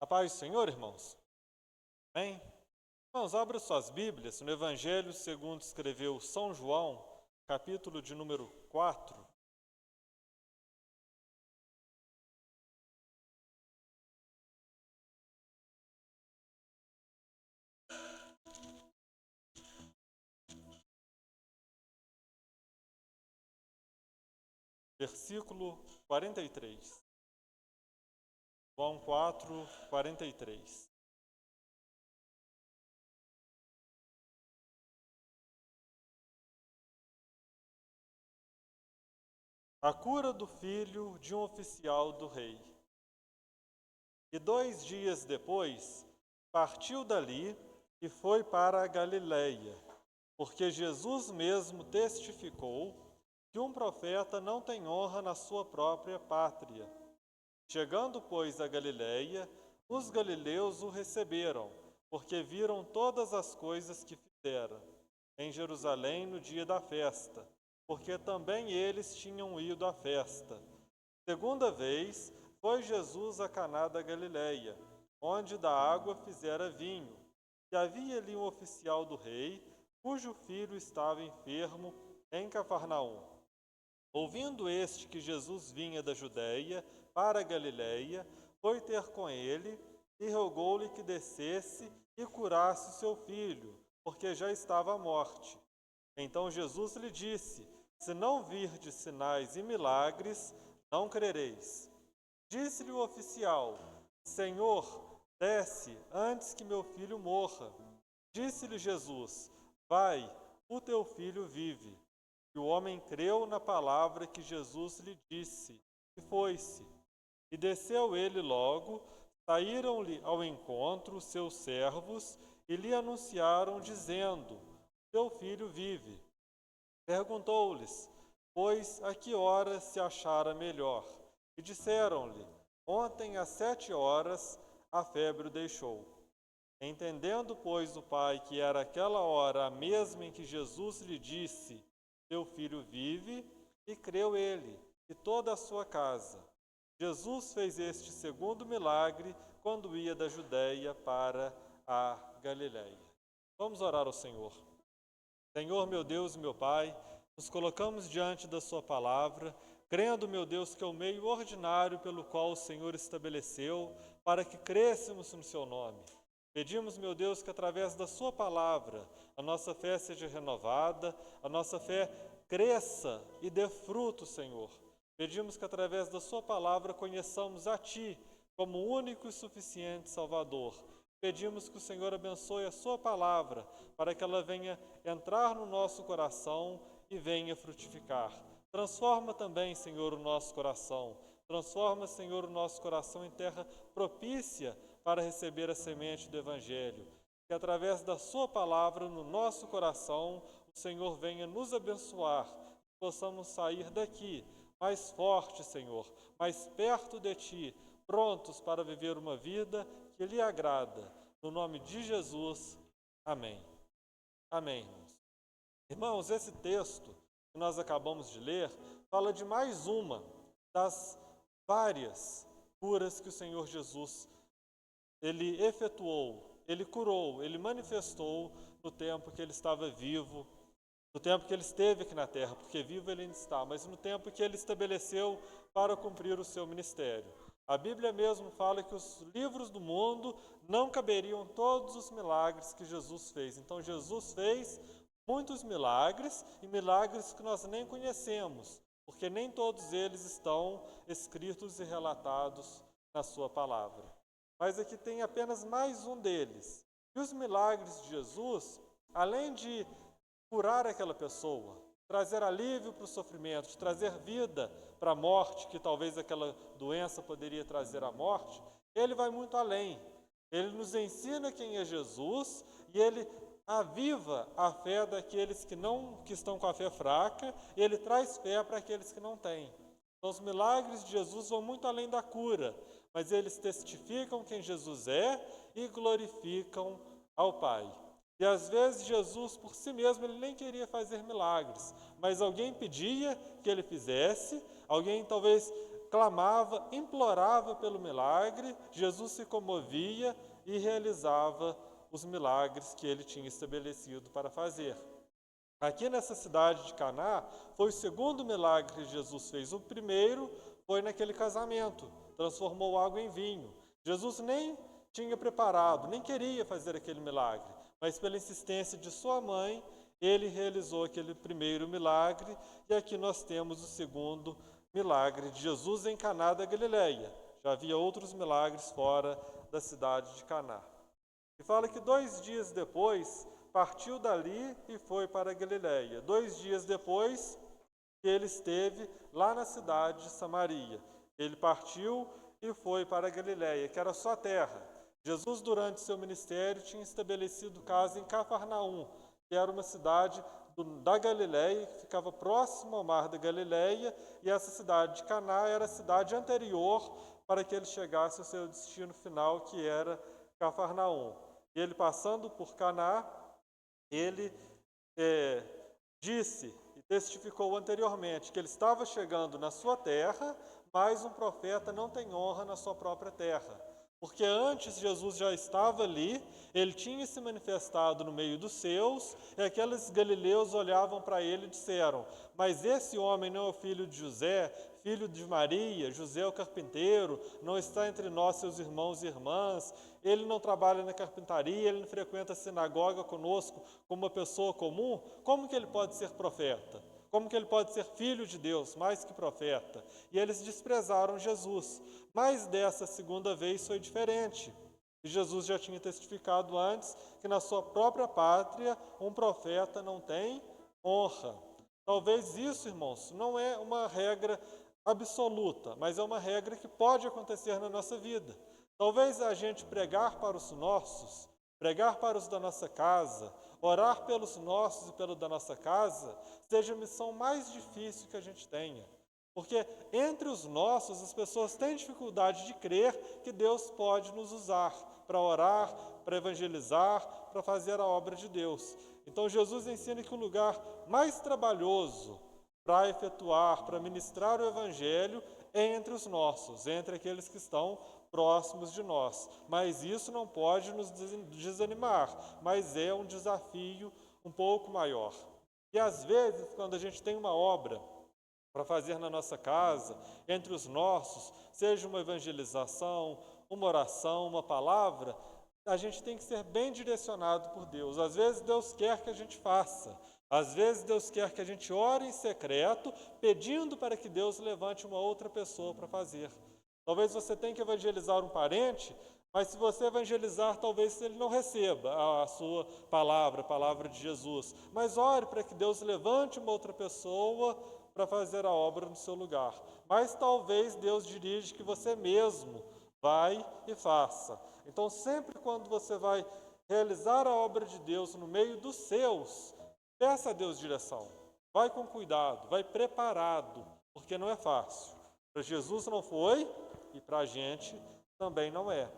Paz do Senhor, irmãos. Amém? Irmãos, abra suas Bíblias no Evangelho segundo escreveu São João, capítulo de número 4. Versículo 43. João 4, 43. A cura do filho de um oficial do rei. E 2 dias depois, partiu dali e foi para a Galiléia, porque Jesus mesmo testificou que um profeta não tem honra na sua própria pátria. Chegando, pois, a Galiléia, os galileus o receberam, porque viram todas as coisas que fizera em Jerusalém no dia da festa, porque também eles tinham ido à festa. Segunda vez, foi Jesus a Caná da Galiléia, onde da água fizera vinho. E havia ali um oficial do rei, cujo filho estava enfermo em Cafarnaum. Ouvindo este que Jesus vinha da Judéia para a Galiléia, foi ter com ele e rogou-lhe que descesse e curasse seu filho, porque já estava à morte. Então Jesus lhe disse: se não virdes sinais e milagres, não crereis. Disse-lhe o oficial: Senhor, desce antes que meu filho morra. Disse-lhe Jesus: vai, o teu filho vive. E o homem creu na palavra que Jesus lhe disse, e foi-se. E desceu ele logo, saíram-lhe ao encontro os seus servos, e lhe anunciaram, dizendo: teu filho vive. Perguntou-lhes, pois, a que hora se achara melhor? E disseram-lhe: ontem às 7 horas a febre o deixou. Entendendo, pois, o pai que era aquela hora a mesma em que Jesus lhe disse: teu filho vive, e creu ele, e toda a sua casa. Jesus fez este segundo milagre quando ia da Judéia para a Galiléia. Vamos orar ao Senhor. Senhor, meu Deus e meu Pai, nos colocamos diante da sua palavra, crendo, meu Deus, que é o meio ordinário pelo qual o Senhor estabeleceu para que cresçamos no seu nome. Pedimos, meu Deus, que através da sua palavra a nossa fé seja renovada, a nossa fé cresça e dê fruto, Senhor. Pedimos que através da sua palavra conheçamos a Ti como único e suficiente Salvador. Pedimos que o Senhor abençoe a sua palavra para que ela venha entrar no nosso coração e venha frutificar. Transforma também, Senhor, o nosso coração. Transforma, Senhor, o nosso coração em terra propícia para receber a semente do Evangelho. Que através da sua palavra no nosso coração, o Senhor venha nos abençoar. Que possamos sair daqui mais fortes, Senhor, mais perto de Ti, prontos para viver uma vida que lhe agrada. No nome de Jesus, amém. Amém, irmãos. Irmãos, esse texto que nós acabamos de ler fala de mais uma das várias curas que o Senhor Jesus ele efetuou, ele curou, ele manifestou no tempo que ele estava vivo, no tempo que ele esteve aqui na terra, porque vivo ele ainda está, mas no tempo que ele estabeleceu para cumprir o seu ministério. A Bíblia mesmo fala que os livros do mundo não caberiam todos os milagres que Jesus fez. Então Jesus fez muitos milagres e milagres que nós nem conhecemos, porque nem todos eles estão escritos e relatados na sua palavra. Mas aqui tem apenas mais um deles. E os milagres de Jesus, além de curar aquela pessoa, trazer alívio para o sofrimento, de trazer vida para a morte, que talvez aquela doença poderia trazer a morte, ele vai muito além. Ele nos ensina quem é Jesus e ele aviva a fé daqueles que estão com a fé fraca, e ele traz fé para aqueles que não têm. Então, os milagres de Jesus vão muito além da cura, mas eles testificam quem Jesus é e glorificam ao Pai. E às vezes Jesus, por si mesmo, ele nem queria fazer milagres, mas alguém pedia que ele fizesse, alguém talvez clamava, implorava pelo milagre, Jesus se comovia e realizava os milagres que ele tinha estabelecido para fazer. Aqui nessa cidade de Caná, foi o segundo milagre que Jesus fez. O primeiro foi naquele casamento, transformou água em vinho. Jesus nem tinha preparado, nem queria fazer aquele milagre, mas pela insistência de sua mãe, ele realizou aquele primeiro milagre, e aqui nós temos o segundo milagre de Jesus em Caná da Galileia. Já havia outros milagres fora da cidade de Caná. E fala que 2 dias depois, partiu dali e foi para a Galileia. 2 dias depois que ele esteve lá na cidade de Samaria. Ele partiu e foi para a Galileia, que era sua terra. Jesus, durante seu ministério, tinha estabelecido casa em Cafarnaum, que era uma cidade da Galileia, que ficava próximo ao mar da Galileia, e essa cidade de Caná era a cidade anterior para que ele chegasse ao seu destino final, que era Cafarnaum. E ele, passando por Caná, ele disse e testificou anteriormente que ele estava chegando na sua terra, mas um profeta não tem honra na sua própria terra. Porque antes Jesus já estava ali, ele tinha se manifestado no meio dos seus, e aqueles galileus olhavam para ele e disseram: mas esse homem não é o filho de José, filho de Maria, José o carpinteiro, não está entre nós seus irmãos e irmãs, ele não trabalha na carpintaria, ele não frequenta a sinagoga conosco como uma pessoa comum, como que ele pode ser profeta? Como que ele pode ser filho de Deus, mais que profeta? E eles desprezaram Jesus. Mas dessa segunda vez foi diferente. E Jesus já tinha testificado antes que na sua própria pátria um profeta não tem honra. Talvez isso, irmãos, não é uma regra absoluta, mas é uma regra que pode acontecer na nossa vida. Talvez a gente pregar para os nossos, pregar para os da nossa casa, orar pelos nossos e pelo da nossa casa, seja a missão mais difícil que a gente tenha. Porque entre os nossos, as pessoas têm dificuldade de crer que Deus pode nos usar para orar, para evangelizar, para fazer a obra de Deus. Então Jesus ensina que o lugar mais trabalhoso para efetuar, para ministrar o evangelho é entre os nossos, entre aqueles que estão próximos de nós. Mas isso não pode nos desanimar, mas é um desafio um pouco maior. E às vezes, quando a gente tem uma obra para fazer na nossa casa, entre os nossos, seja uma evangelização, uma oração, uma palavra, a gente tem que ser bem direcionado por Deus. Às vezes Deus quer que a gente faça, às vezes Deus quer que a gente ore em secreto, pedindo para que Deus levante uma outra pessoa para fazer. Talvez você tenha que evangelizar um parente, mas se você evangelizar, talvez ele não receba a sua palavra, a palavra de Jesus. Mas ore para que Deus levante uma outra pessoa para fazer a obra no seu lugar. Mas talvez Deus dirige que você mesmo vai e faça. Então, sempre quando você vai realizar a obra de Deus no meio dos seus, peça a Deus direção. Vai com cuidado, vai preparado, porque não é fácil. Para Jesus não foi e para a gente também não é.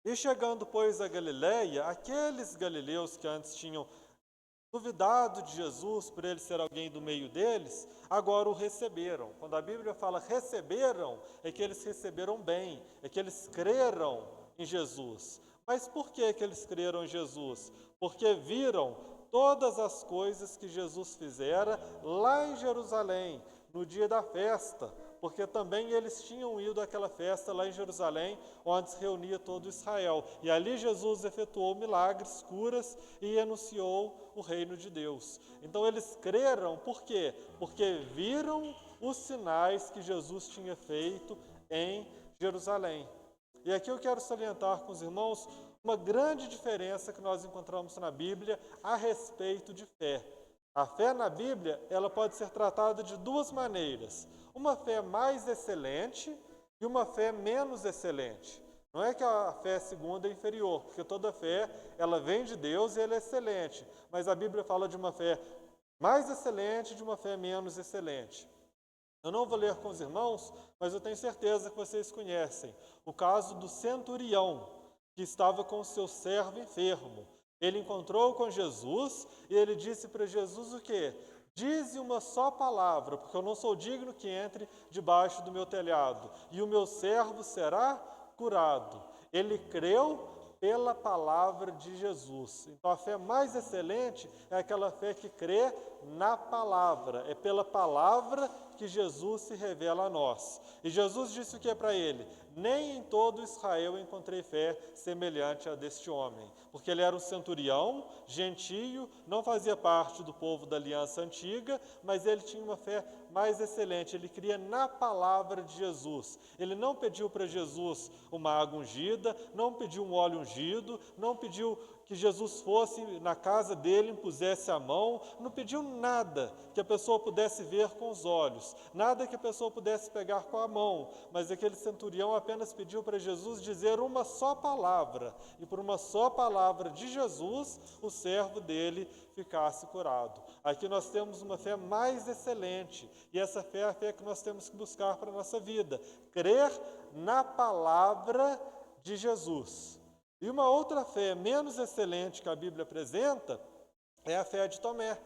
E chegando, pois, a Galileia, aqueles galileus que antes tinham duvidado de Jesus por ele ser alguém do meio deles, agora o receberam. Quando a Bíblia fala receberam, é que eles receberam bem, é que eles creram em Jesus. Mas por que eles creram em Jesus? Porque viram todas as coisas que Jesus fizera lá em Jerusalém, no dia da festa, porque também eles tinham ido àquela festa lá em Jerusalém, onde se reunia todo Israel. E ali Jesus efetuou milagres, curas e anunciou o reino de Deus. Então eles creram, por quê? Porque viram os sinais que Jesus tinha feito em Jerusalém. E aqui eu quero salientar com os irmãos uma grande diferença que nós encontramos na Bíblia a respeito de fé. A fé na Bíblia, ela pode ser tratada de duas maneiras. Uma fé mais excelente e uma fé menos excelente. Não é que a fé segunda é inferior, porque toda fé, ela vem de Deus e ela é excelente. Mas a Bíblia fala de uma fé mais excelente e de uma fé menos excelente. Eu não vou ler com os irmãos, mas eu tenho certeza que vocês conhecem o caso do centurião, que estava com o seu servo enfermo. Ele encontrou com Jesus e ele disse para Jesus o quê? dize uma só palavra, porque eu não sou digno que entre debaixo do meu telhado, e o meu servo será curado. Ele creu pela palavra de Jesus. Então, a fé mais excelente é aquela fé que crê na palavra. É pela palavra que Jesus se revela a nós. E Jesus disse o que é para ele? Nem em todo Israel encontrei fé semelhante a deste homem. Porque ele era um centurião, gentio, não fazia parte do povo da aliança antiga, mas ele tinha uma fé mais excelente. Ele cria na palavra de Jesus. Ele não pediu para Jesus uma água ungida, não pediu um óleo ungido, não pediu que Jesus fosse na casa dele, impusesse a mão, não pediu nada que a pessoa pudesse ver com os olhos, nada que a pessoa pudesse pegar com a mão, mas aquele centurião apenas pediu para Jesus dizer uma só palavra, e por uma só palavra de Jesus, o servo dele ficasse curado. Aqui nós temos uma fé mais excelente, e essa fé é a fé que nós temos que buscar para a nossa vida, crer na palavra de Jesus. E uma outra fé menos excelente que a Bíblia apresenta é a fé de Tomé.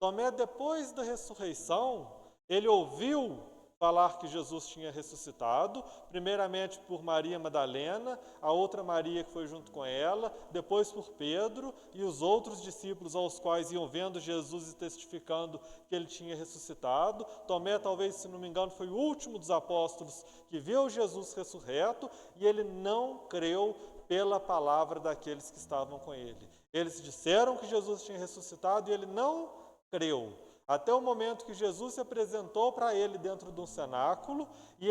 Tomé, depois da ressurreição, ele ouviu falar que Jesus tinha ressuscitado, primeiramente por Maria Madalena, a outra Maria que foi junto com ela, depois por Pedro e os outros discípulos aos quais iam vendo Jesus e testificando que ele tinha ressuscitado. Tomé, talvez, se não me engano, foi o último dos apóstolos que viu Jesus ressurreto e ele não creu pela palavra daqueles que estavam com ele. Eles disseram que Jesus tinha ressuscitado e ele não creu. Até o momento que Jesus se apresentou para ele dentro de um cenáculo e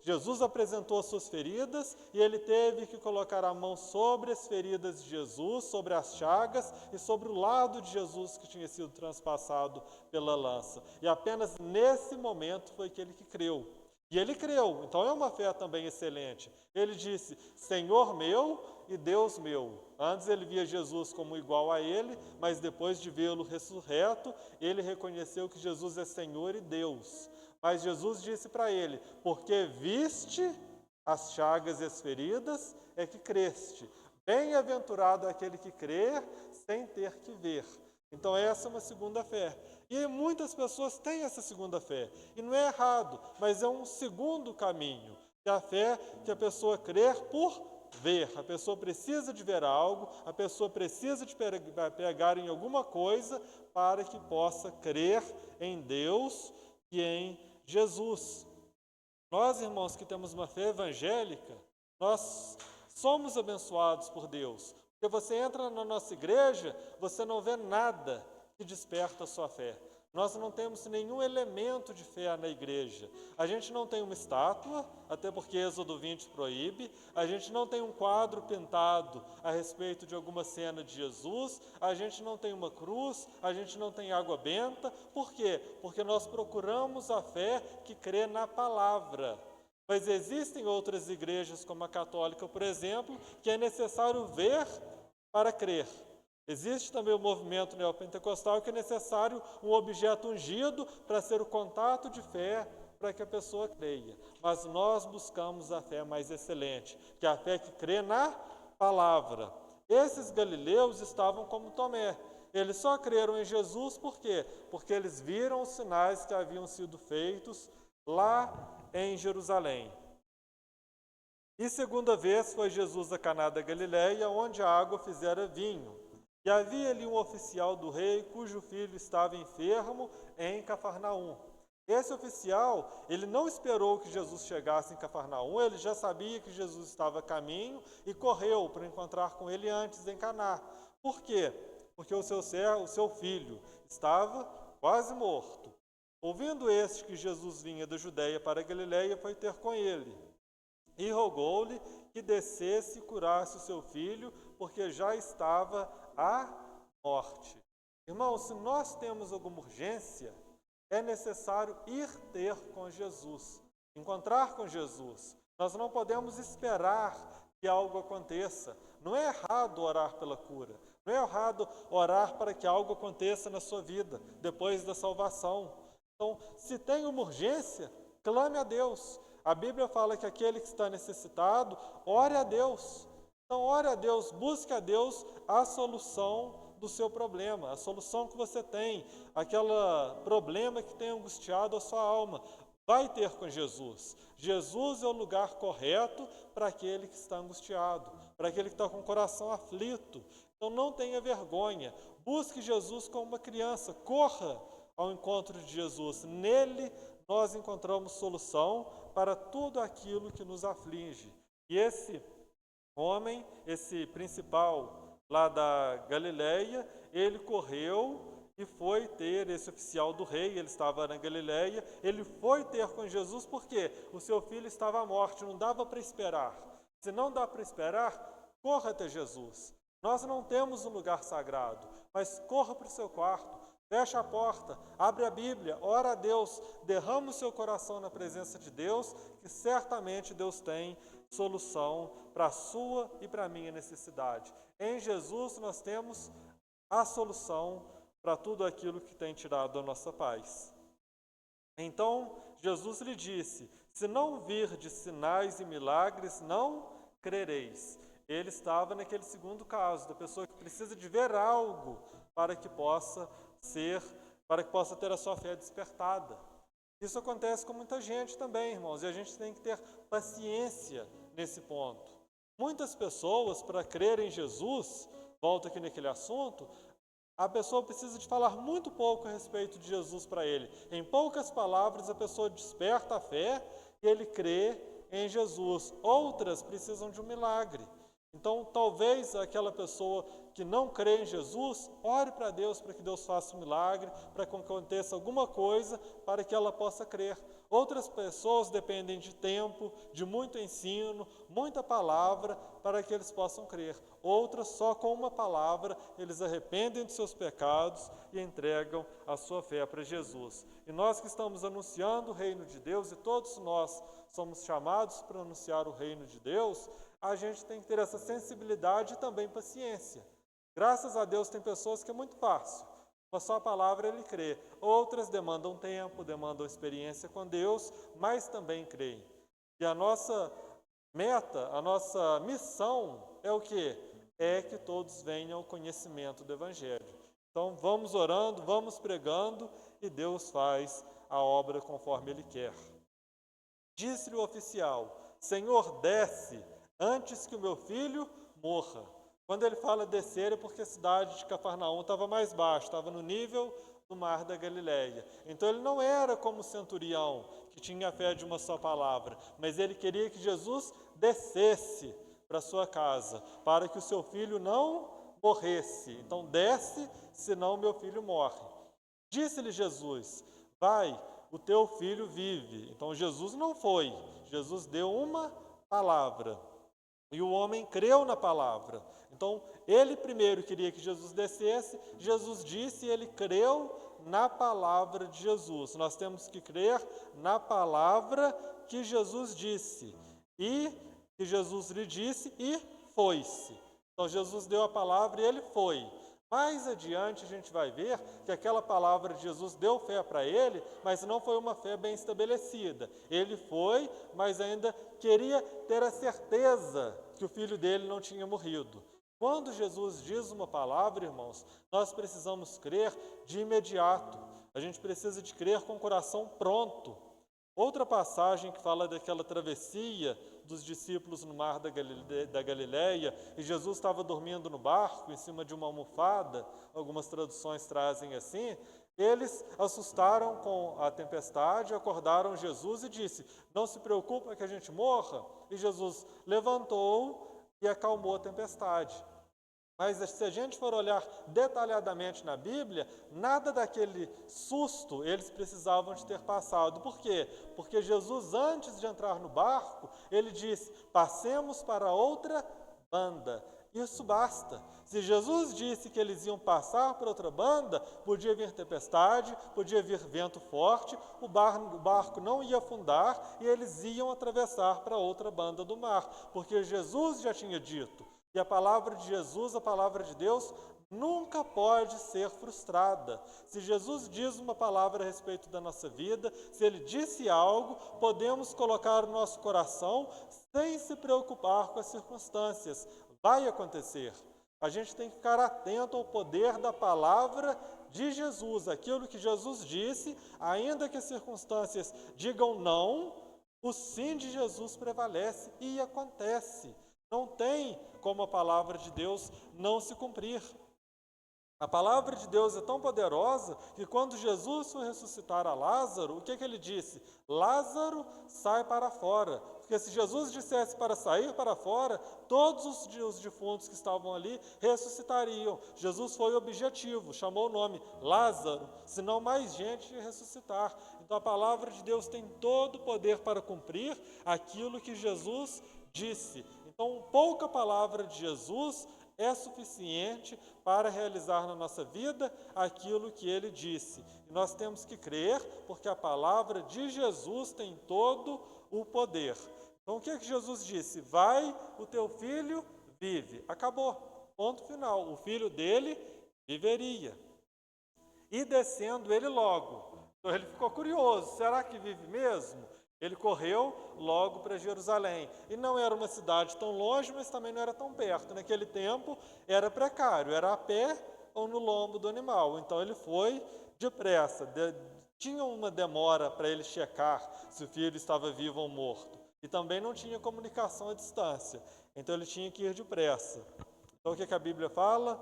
Jesus apresentou as suas feridas e ele teve que colocar a mão sobre as feridas de Jesus, sobre as chagas e sobre o lado de Jesus que tinha sido transpassado pela lança. E apenas nesse momento foi que ele creu. E ele creu, então é uma fé também excelente. Ele disse, Senhor meu e Deus meu. Antes ele via Jesus como igual a ele, mas depois de vê-lo ressurreto, ele reconheceu que Jesus é Senhor e Deus. Mas Jesus disse para ele, porque viste as chagas e as feridas, é que creste. Bem-aventurado aquele que crê sem ter que ver. Então essa é uma segunda fé. E muitas pessoas têm essa segunda fé. E não é errado, mas é um segundo caminho. Que é a fé que a pessoa crê por ver. A pessoa precisa de ver algo, a pessoa precisa de pegar em alguma coisa para que possa crer em Deus e em Jesus. Nós, irmãos, que temos uma fé evangélica, nós somos abençoados por Deus. Porque você entra na nossa igreja, você não vê nada que desperta a sua fé. Nós não temos nenhum elemento de fé na igreja. A gente não tem uma estátua, até porque Êxodo 20 proíbe. A gente não tem um quadro pintado a respeito de alguma cena de Jesus. A gente não tem uma cruz, a gente não tem água benta. Por quê? Porque nós procuramos a fé que crê na palavra. Mas existem outras igrejas, como a católica, por exemplo, que é necessário ver para crer. Existe também o movimento neopentecostal que é necessário um objeto ungido para ser o contato de fé para que a pessoa creia. Mas nós buscamos a fé mais excelente, que é a fé que crê na palavra. Esses galileus estavam como Tomé. Eles só creram em Jesus por quê? Porque eles viram os sinais que haviam sido feitos lá em Jerusalém. E segunda vez foi Jesus a Caná da Galileia, onde a água fizera vinho. E havia ali um oficial do rei, cujo filho estava enfermo em Cafarnaum. Esse oficial, ele não esperou que Jesus chegasse em Cafarnaum, ele já sabia que Jesus estava a caminho e correu para encontrar com ele antes em Caná. Por quê? Porque o seu filho estava quase morto. Ouvindo este que Jesus vinha da Judéia para a Galileia, foi ter com ele. E rogou-lhe que descesse e curasse o seu filho, porque já estava à morte. Irmãos, se nós temos alguma urgência, é necessário ir ter com Jesus, encontrar com Jesus. Nós não podemos esperar que algo aconteça. Não é errado orar pela cura. Não é errado orar para que algo aconteça na sua vida, depois da salvação. Então, se tem uma urgência, clame a Deus. A Bíblia fala que aquele que está necessitado, ore a Deus. Então, ore a Deus, busque a Deus a solução do seu problema, a solução que você tem, aquele problema que tem angustiado a sua alma, vai ter com Jesus. Jesus é o lugar correto para aquele que está angustiado, para aquele que está com o coração aflito. Então não tenha vergonha, busque Jesus como uma criança, corra ao encontro de Jesus. Nele nós encontramos solução para tudo aquilo que nos aflige. E esse homem, esse principal lá da Galileia, ele correu e foi ter esse oficial do rei, ele estava na Galileia, ele foi ter com Jesus porque o seu filho estava à morte, não dava para esperar. Se não dá para esperar, corra até Jesus. Nós não temos um lugar sagrado, mas corra para o seu quarto, fecha a porta, abre a Bíblia, ora a Deus, derrama o seu coração na presença de Deus, que certamente Deus tem solução para a sua e para a minha necessidade. Em Jesus nós temos a solução para tudo aquilo que tem tirado a nossa paz. Então Jesus lhe disse: se não virdes sinais e milagres, não crereis. Ele estava naquele segundo caso, da pessoa que precisa de ver algo para que possa ter a sua fé despertada. Isso acontece com muita gente também, irmãos, e a gente tem que ter paciência nesse ponto. Muitas pessoas, para crer em Jesus, volta aqui naquele assunto, a pessoa precisa de falar muito pouco a respeito de Jesus para ele. Em poucas palavras, a pessoa desperta a fé e ele crê em Jesus. Outras precisam de um milagre. Então, talvez aquela pessoa que não crê em Jesus, ore para Deus para que Deus faça um milagre, para que aconteça alguma coisa para que ela possa crer. Outras pessoas dependem de tempo, de muito ensino, muita palavra para que eles possam crer. Outras, só com uma palavra, eles arrependem de seus pecados e entregam a sua fé para Jesus. E nós que estamos anunciando o reino de Deus, e todos nós somos chamados para anunciar o reino de Deus, a gente tem que ter essa sensibilidade e também paciência. Graças a Deus tem pessoas que é muito fácil. Com a sua palavra ele crê. Outras demandam tempo, demandam experiência com Deus, mas também creem. E a nossa meta, a nossa missão é o quê? É que todos venham ao conhecimento do Evangelho. Então vamos orando, vamos pregando e Deus faz a obra conforme Ele quer. Disse-lhe o oficial: Senhor, desce antes que o meu filho morra. Quando ele fala descer é porque a cidade de Cafarnaum estava mais baixo, estava no nível do mar da Galileia. Então ele não era como o centurião, que tinha a fé de uma só palavra, mas ele queria que Jesus descesse para sua casa, para que o seu filho não morresse. Então desce, senão meu filho morre. Disse-lhe Jesus: vai, o teu filho vive. Então Jesus não foi, Jesus deu uma palavra. E o homem creu na palavra. Então, ele primeiro queria que Jesus descesse, Jesus disse e ele creu na palavra de Jesus. Nós temos que crer na palavra que Jesus disse. E que Jesus lhe disse e foi-se. Então, Jesus deu a palavra e ele foi. Mais adiante a gente vai ver que aquela palavra de Jesus deu fé para ele, mas não foi uma fé bem estabelecida. Ele foi, mas ainda queria ter a certeza que o filho dele não tinha morrido. Quando Jesus diz uma palavra, irmãos, nós precisamos crer de imediato. A gente precisa de crer com o coração pronto. Outra passagem que fala daquela travessia dos discípulos no mar da Galileia, e Jesus estava dormindo no barco, em cima de uma almofada, algumas traduções trazem assim, eles assustaram com a tempestade, acordaram Jesus e disse: não se preocupa que a gente morra. E Jesus levantou e acalmou a tempestade. Mas se a gente for olhar detalhadamente na Bíblia, nada daquele susto eles precisavam de ter passado. Por quê? Porque Jesus, antes de entrar no barco, ele disse: passemos para outra banda. Isso basta. Se Jesus disse que eles iam passar para outra banda, podia vir tempestade, podia vir vento forte, o barco não ia afundar e eles iam atravessar para outra banda do mar, porque Jesus já tinha dito. E a palavra de Jesus, a palavra de Deus, nunca pode ser frustrada. Se Jesus diz uma palavra a respeito da nossa vida, se Ele disse algo, podemos colocar o nosso coração sem se preocupar com as circunstâncias. Vai acontecer. A gente tem que ficar atento ao poder da palavra de Jesus. Aquilo que Jesus disse, ainda que as circunstâncias digam não, o sim de Jesus prevalece e acontece. Não tem como a palavra de Deus não se cumprir. A palavra de Deus é tão poderosa que quando Jesus foi ressuscitar a Lázaro, o que ele disse? Lázaro, sai para fora. Porque se Jesus dissesse para sair para fora, todos os defuntos que estavam ali ressuscitariam. Jesus foi objetivo, chamou o nome Lázaro, senão mais gente ia ressuscitar. Então a palavra de Deus tem todo o poder para cumprir aquilo que Jesus disse. Então, pouca palavra de Jesus é suficiente para realizar na nossa vida aquilo que ele disse. E nós temos que crer, porque a palavra de Jesus tem todo o poder. Então, o que Jesus disse? Vai, o teu filho vive. Acabou. Ponto final. O filho dele viveria. E descendo ele logo. Então, ele ficou curioso. Será que vive mesmo? Ele correu logo para Jerusalém. E não era uma cidade tão longe, mas também não era tão perto. Naquele tempo era precário, era a pé ou no lombo do animal. Então ele foi depressa. Tinha uma demora para ele checar se o filho estava vivo ou morto. E também não tinha comunicação à distância. Então ele tinha que ir depressa. Então o que a Bíblia fala?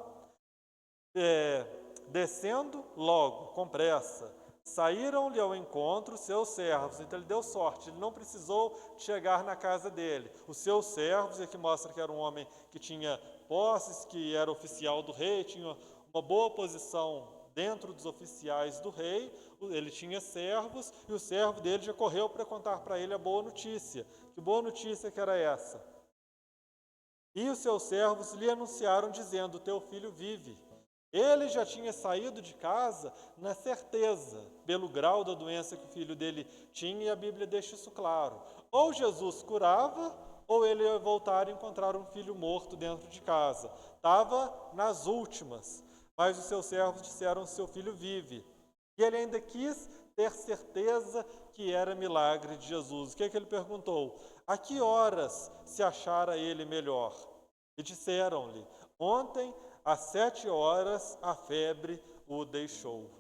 Descendo logo, com pressa. Saíram-lhe ao encontro seus servos. Então ele deu sorte, ele não precisou chegar na casa dele. Os seus servos, e aqui mostra que era um homem que tinha posses, que era oficial do rei, tinha uma boa posição dentro dos oficiais do rei. Ele tinha servos, e o servo dele já correu para contar para ele a boa notícia. Que boa notícia que era essa? E os seus servos lhe anunciaram, dizendo: teu filho vive. Ele já tinha saído de casa na certeza, pelo grau da doença que o filho dele tinha, e a Bíblia deixa isso claro. Ou Jesus curava, ou ele ia voltar e encontrar um filho morto dentro de casa. Estava nas últimas, mas os seus servos disseram: seu filho vive. E ele ainda quis ter certeza que era milagre de Jesus. O que ele perguntou? A que horas se achara ele melhor? E disseram-lhe: ontem, às 7 horas, a febre o deixou.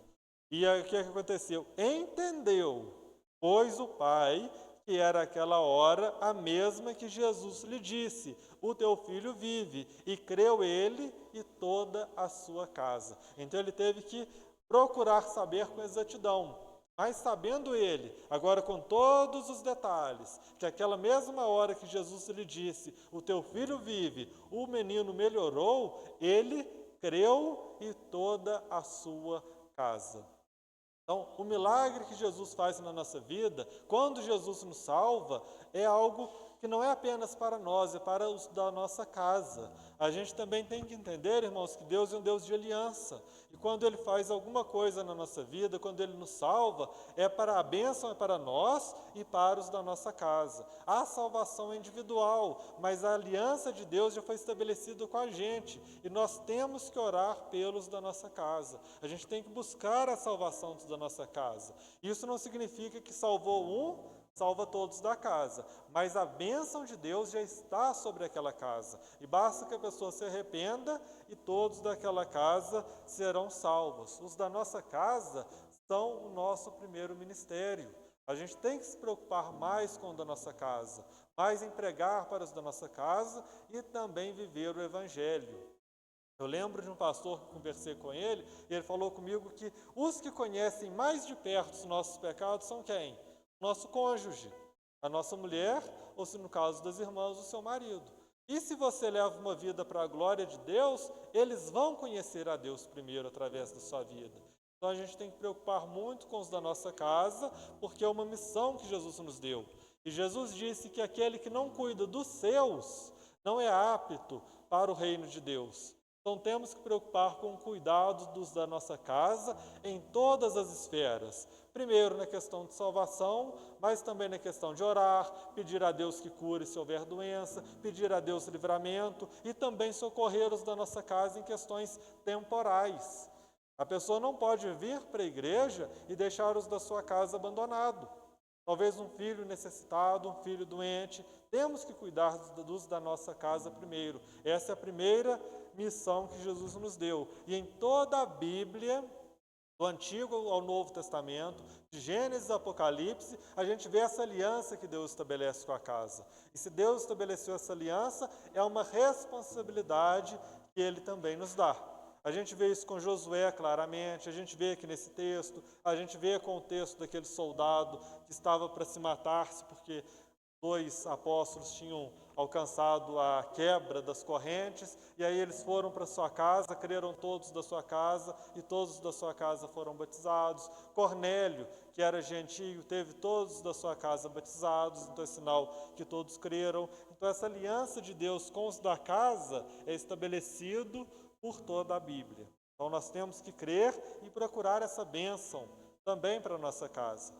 E aí, o que aconteceu? Entendeu, pois o pai, que era aquela hora a mesma que Jesus lhe disse: o teu filho vive. E creu ele e toda a sua casa. Então ele teve que procurar saber com exatidão. Mas sabendo ele, agora com todos os detalhes, que aquela mesma hora que Jesus lhe disse: o teu filho vive, o menino melhorou, ele creu e toda a sua casa. Então, o milagre que Jesus faz na nossa vida, quando Jesus nos salva, é algo que não é apenas para nós, é para os da nossa casa. A gente também tem que entender, irmãos, que Deus é um Deus de aliança. E quando Ele faz alguma coisa na nossa vida, quando Ele nos salva, é para a bênção, é para nós e para os da nossa casa. A salvação é individual, mas a aliança de Deus já foi estabelecida com a gente. E nós temos que orar pelos da nossa casa. A gente tem que buscar a salvação dos da nossa casa. Isso não significa que salvou um, salva todos da casa, mas a bênção de Deus já está sobre aquela casa, e basta que a pessoa se arrependa e todos daquela casa serão salvos. Os da nossa casa são o nosso primeiro ministério. A gente tem que se preocupar mais com o da nossa casa, mais em pregar para os da nossa casa e também viver o Evangelho. Eu lembro de um pastor que conversei com ele, e ele falou comigo que os que conhecem mais de perto os nossos pecados são quem? Nosso cônjuge, a nossa mulher, ou se no caso das irmãs, o seu marido. E se você leva uma vida para a glória de Deus, eles vão conhecer a Deus primeiro através da sua vida. Então a gente tem que preocupar muito com os da nossa casa, porque é uma missão que Jesus nos deu. E Jesus disse que aquele que não cuida dos seus não é apto para o reino de Deus. Então temos que preocupar com o cuidado dos da nossa casa em todas as esferas. Primeiro na questão de salvação, mas também na questão de orar, pedir a Deus que cure se houver doença, pedir a Deus livramento e também socorrer os da nossa casa em questões temporais. A pessoa não pode vir para a igreja e deixar os da sua casa abandonados. Talvez um filho necessitado, um filho doente. Temos que cuidar dos da nossa casa primeiro. Essa é a primeira missão que Jesus nos deu. E em toda a Bíblia, do Antigo ao Novo Testamento, de Gênesis a Apocalipse, a gente vê essa aliança que Deus estabelece com a casa. E se Deus estabeleceu essa aliança, é uma responsabilidade que Ele também nos dá. A gente vê isso com Josué claramente, a gente vê aqui nesse texto, a gente vê com o texto daquele soldado que estava para se matar-se porque 2 apóstolos tinham alcançado a quebra das correntes, e aí eles foram para sua casa, creram todos da sua casa, e todos da sua casa foram batizados. Cornélio, que era gentio, teve todos da sua casa batizados, então é sinal que todos creram. Então essa aliança de Deus com os da casa é estabelecido por toda a Bíblia. Então nós temos que crer e procurar essa bênção também para a nossa casa.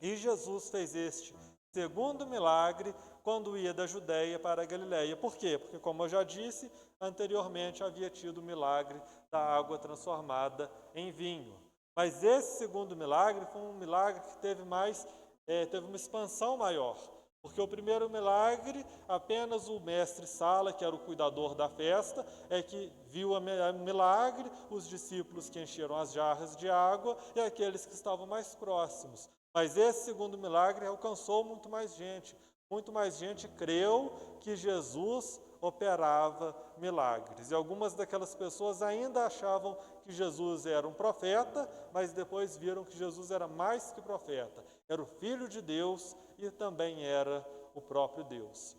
E Jesus fez este segundo milagre quando ia da Judéia para a Galiléia. Por quê? Porque, como eu já disse, anteriormente havia tido o milagre da água transformada em vinho. Mas esse segundo milagre foi um milagre que teve uma expansão maior. Porque o primeiro milagre, apenas o mestre Sala, que era o cuidador da festa, é que viu o milagre, os discípulos que encheram as jarras de água e aqueles que estavam mais próximos. Mas esse segundo milagre alcançou muito mais gente. Muito mais gente creu que Jesus operava milagres. E algumas daquelas pessoas ainda achavam que Jesus era um profeta, mas depois viram que Jesus era mais que profeta. Era o Filho de Deus e também era o próprio Deus.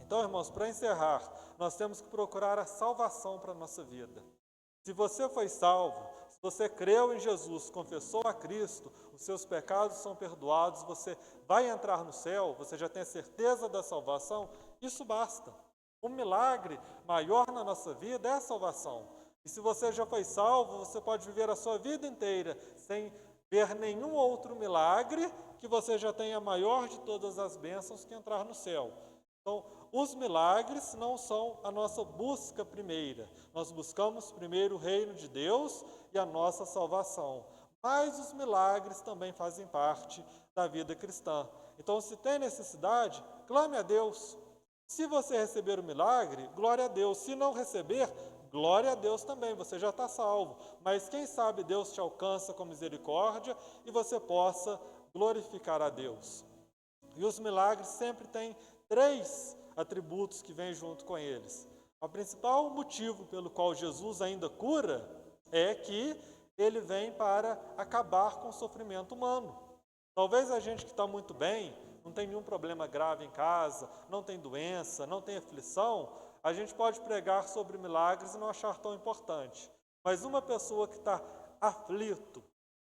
Então, irmãos, para encerrar, nós temos que procurar a salvação para a nossa vida. Se você foi salvo, se você creu em Jesus, confessou a Cristo, os seus pecados são perdoados, você vai entrar no céu, você já tem a certeza da salvação, isso basta. Um milagre maior na nossa vida é a salvação. E se você já foi salvo, você pode viver a sua vida inteira sem ver nenhum outro milagre, que você já tenha a maior de todas as bênçãos que entrar no céu. Então, os milagres não são a nossa busca primeira. Nós buscamos primeiro o reino de Deus e a nossa salvação. Mas os milagres também fazem parte da vida cristã. Então, se tem necessidade, clame a Deus. Se você receber o milagre, glória a Deus. Se não receber, glória a Deus também, você já está salvo. Mas quem sabe Deus te alcança com misericórdia e você possa glorificar a Deus. E os milagres sempre têm 3 atributos que vêm junto com eles. O principal motivo pelo qual Jesus ainda cura é que ele vem para acabar com o sofrimento humano. Talvez a gente que está muito bem, não tem nenhum problema grave em casa, não tem doença, não tem aflição, a gente pode pregar sobre milagres e não achar tão importante. Mas uma pessoa que está aflito,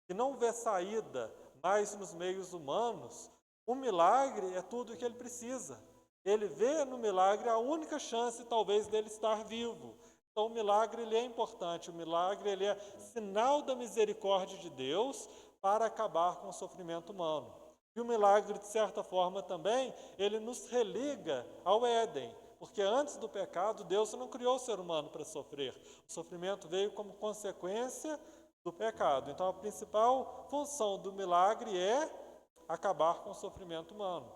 que não vê saída mais nos meios humanos, o milagre é tudo o que ele precisa. Ele vê no milagre a única chance, talvez, dele estar vivo. Então, o milagre ele é importante. O milagre ele é sinal da misericórdia de Deus para acabar com o sofrimento humano. E o milagre, de certa forma, também, ele nos religa ao Éden. Porque antes do pecado, Deus não criou o ser humano para sofrer. O sofrimento veio como consequência do pecado. Então, a principal função do milagre é acabar com o sofrimento humano.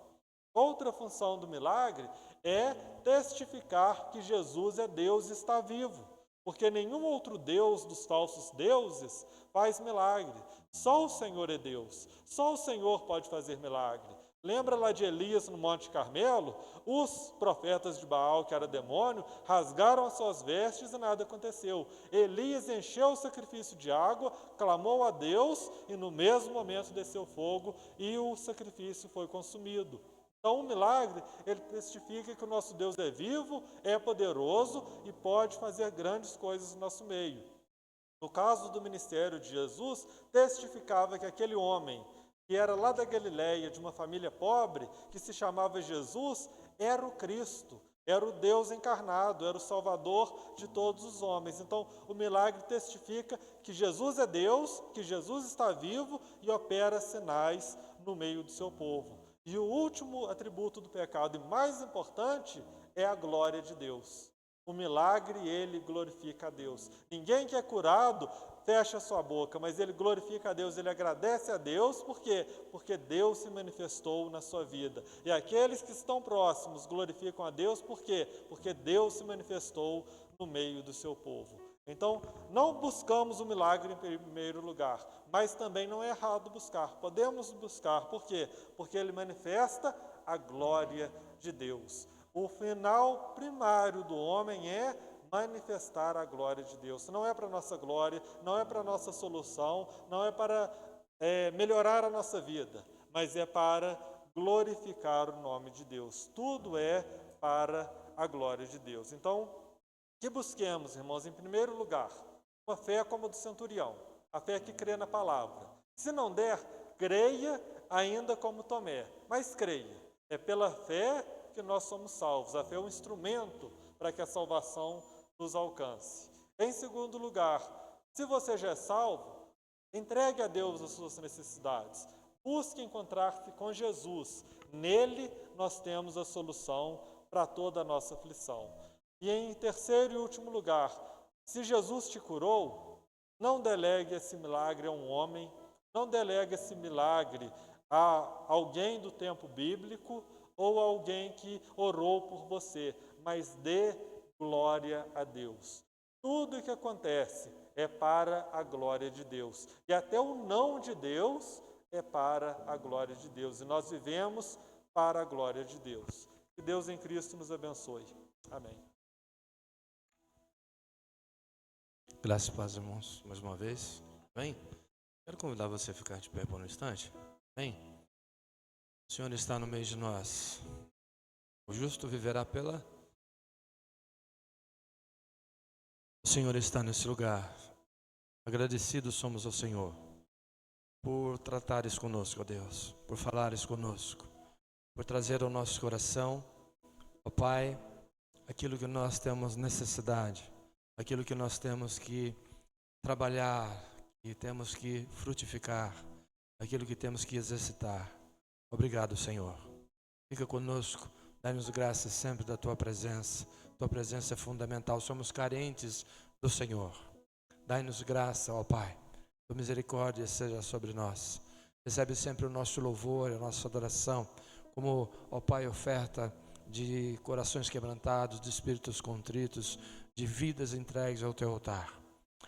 Outra função do milagre é testificar que Jesus é Deus e está vivo, porque nenhum outro Deus dos falsos deuses faz milagre. Só o Senhor é Deus, só o Senhor pode fazer milagre. Lembra lá de Elias no Monte Carmelo? Os profetas de Baal, que era demônio, rasgaram as suas vestes e nada aconteceu. Elias encheu o sacrifício de água, clamou a Deus e no mesmo momento desceu fogo e o sacrifício foi consumido. Então, o milagre, ele testifica que o nosso Deus é vivo, é poderoso e pode fazer grandes coisas no nosso meio. No caso do ministério de Jesus, testificava que aquele homem, que era lá da Galiléia, de uma família pobre, que se chamava Jesus, era o Cristo, era o Deus encarnado, era o Salvador de todos os homens. Então, o milagre testifica que Jesus é Deus, que Jesus está vivo e opera sinais no meio do seu povo. E o último atributo do pecado, e mais importante, é a glória de Deus. O milagre, ele glorifica a Deus. Ninguém que é curado fecha a sua boca, mas ele glorifica a Deus, ele agradece a Deus, por quê? Porque Deus se manifestou na sua vida. E aqueles que estão próximos glorificam a Deus, por quê? Porque Deus se manifestou no meio do seu povo. Então, não buscamos o milagre em primeiro lugar, mas também não é errado buscar. Podemos buscar, por quê? Porque ele manifesta a glória de Deus. O final primário do homem é manifestar a glória de Deus. Não é para a nossa glória, não é para a nossa solução, não é para melhorar a nossa vida, mas é para glorificar o nome de Deus. Tudo é para a glória de Deus. Então, que busquemos, irmãos, em primeiro lugar, uma fé como a do centurião, a fé que crê na palavra. Se não der, creia ainda como Tomé, mas creia. É pela fé que nós somos salvos. A fé é um instrumento para que a salvação nos alcance. Em segundo lugar, se você já é salvo, entregue a Deus as suas necessidades. Busque encontrar-se com Jesus. Nele nós temos a solução para toda a nossa aflição. E em terceiro e último lugar, se Jesus te curou, não delegue esse milagre a um homem, não delegue esse milagre a alguém do tempo bíblico ou a alguém que orou por você, mas dê glória a Deus. Tudo o que acontece é para a glória de Deus. E até o não de Deus é para a glória de Deus. E nós vivemos para a glória de Deus. Que Deus em Cristo nos abençoe. Amém. Graças e paz, irmãos, mais uma vez. Amém? Quero convidar você a ficar de pé por um instante. Amém? O Senhor está no meio de nós. O justo viverá pela... O Senhor está nesse lugar. Agradecidos somos ao Senhor por tratares conosco, ó Deus, por falares conosco, por trazer ao nosso coração, ó Pai, aquilo que nós temos necessidade, aquilo que nós temos que trabalhar, que temos que frutificar, aquilo que temos que exercitar. Obrigado, Senhor. Fica conosco, dá-nos graças sempre da Tua presença. Tua presença é fundamental, somos carentes do Senhor. Dai-nos graça, ó Pai. Tua misericórdia seja sobre nós. Recebe sempre o nosso louvor, a nossa adoração, como, ó Pai, oferta de corações quebrantados, de espíritos contritos, de vidas entregues ao Teu altar.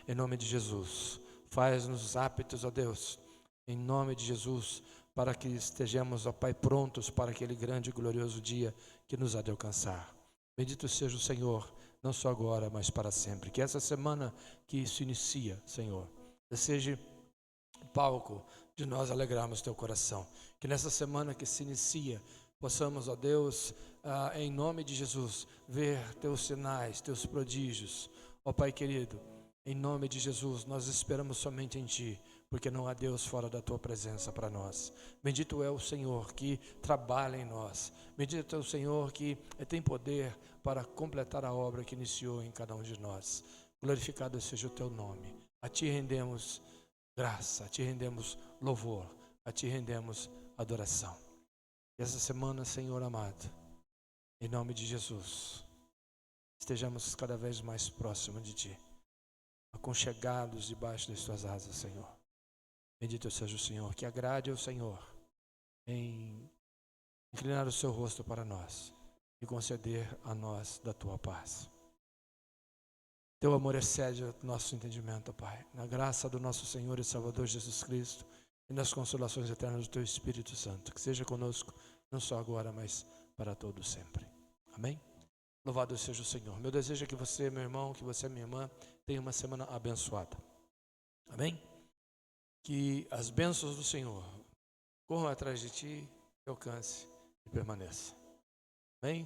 Em nome de Jesus, faz-nos aptos, ó Deus, em nome de Jesus, para que estejamos, ó Pai, prontos para aquele grande e glorioso dia que nos há de alcançar. Bendito seja o Senhor, não só agora, mas para sempre. Que essa semana que se inicia, Senhor, seja o palco de nós alegrarmos Teu coração. Que nessa semana que se inicia, possamos, ó Deus, em nome de Jesus, ver Teus sinais, Teus prodígios. Ó Pai querido, em nome de Jesus, nós esperamos somente em Ti, porque não há Deus fora da Tua presença para nós. Bendito é o Senhor que trabalha em nós. Bendito é o Senhor que tem poder para completar a obra que iniciou em cada um de nós. Glorificado seja o Teu nome. A Ti rendemos graça, a Ti rendemos louvor, a Ti rendemos adoração. E essa semana, Senhor amado, em nome de Jesus, estejamos cada vez mais próximos de Ti, aconchegados debaixo das Tuas asas, Senhor. Bendito seja o Senhor, que agrade ao Senhor em inclinar o seu rosto para nós e conceder a nós da Tua paz. Teu amor excede o nosso entendimento, Pai, na graça do nosso Senhor e Salvador Jesus Cristo e nas consolações eternas do Teu Espírito Santo, que seja conosco, não só agora, mas para todo sempre. Amém? Louvado seja o Senhor. Meu desejo é que você, meu irmão, que você, minha irmã, tenha uma semana abençoada. Amém? Que as bênçãos do Senhor corram atrás de ti, te alcance e permaneça. Amém?